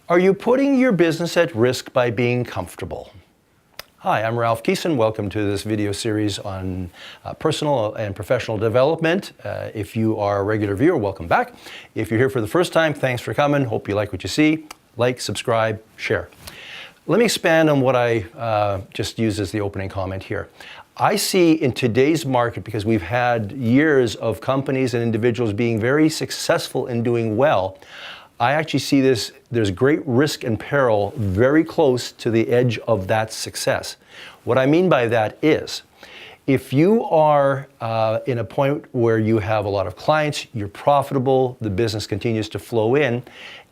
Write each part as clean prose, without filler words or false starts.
Are you putting your business at risk by being comfortable? Hi, I'm Ralph Keeson. Welcome to this video series on personal and professional development. If you are a regular viewer, welcome back. If you're here for the first time, thanks for coming. Hope you like what you see. Like, subscribe, share. Let me expand on what I just used as the opening comment here. I see in today's market, because we've had years of companies and individuals being very successful in doing well, I actually see there's great risk and peril very close to the edge of that success. What I mean by that is, if you are in a point where you have a lot of clients, you're profitable, the business continues to flow in,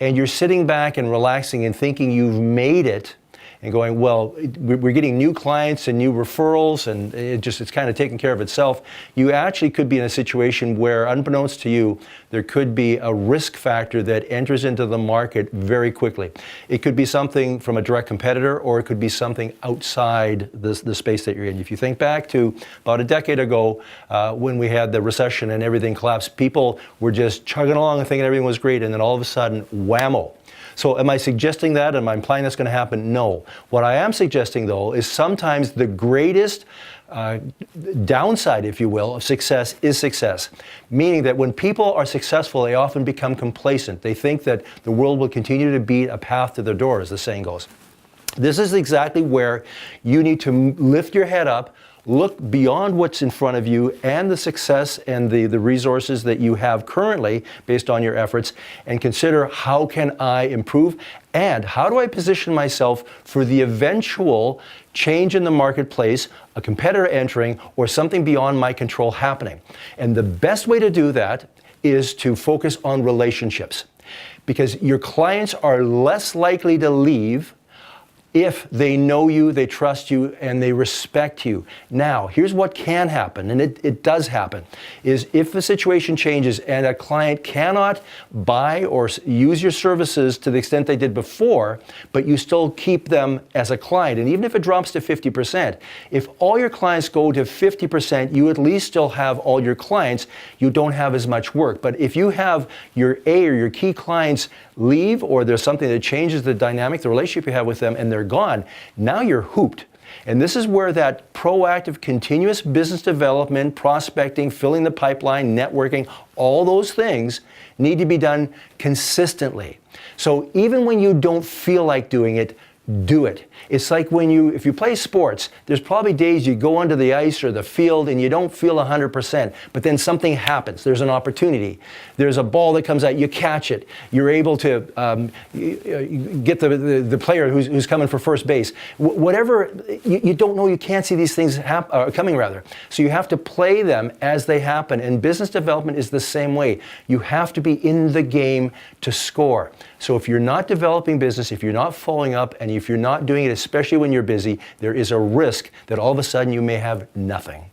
and you're sitting back and relaxing and thinking you've made it, and going, well, we're getting new clients and new referrals, and it's kind of taking care of itself, you actually could be in a situation where, unbeknownst to you, there could be a risk factor that enters into the market very quickly. It could be something from a direct competitor, or it could be something outside the space that you're in. If you think back to about a decade ago, when we had the recession and everything collapsed, people were just chugging along and thinking everything was great, and then all of a sudden, whammo. So am I suggesting that? Am I implying that's going to happen? No. What I am suggesting, though, is sometimes the greatest downside, if you will, of success is success. Meaning that when people are successful, they often become complacent. They think that the world will continue to beat a path to their door, as the saying goes. This is exactly where you need to lift your head up, look beyond what's in front of you and the success and the resources that you have currently based on your efforts, and consider, how can I improve, and how do I position myself for the eventual change in the marketplace, a competitor entering, or something beyond my control happening. And the best way to do that is to focus on relationships, because your clients are less likely to leave if they know you, they trust you, and they respect you. Now, here's what can happen, and it does happen, is if the situation changes and a client cannot buy or use your services to the extent they did before, but you still keep them as a client, and even if it drops to 50%, if all your clients go to 50%, you at least still have all your clients, you don't have as much work. But if you have your A or your key clients leave, or there's something that changes the dynamic, the relationship you have with them, and they're gone, now you're hooped. And this is where that proactive, continuous business development, prospecting, filling the pipeline, networking, all those things need to be done consistently. So even when you don't feel like doing it, do it. It's like if you play sports, there's probably days you go onto the ice or the field and you don't feel 100%, but then something happens. There's an opportunity. There's a ball that comes out, you catch it. You're able to get the player who's coming for first base. Whatever, you don't know, you can't see these things coming rather. So you have to play them as they happen, and business development is the same way. You have to be in the game to score. So if you're not developing business, if you're not following up, and if you're not doing it, especially when you're busy, there is a risk that all of a sudden you may have nothing.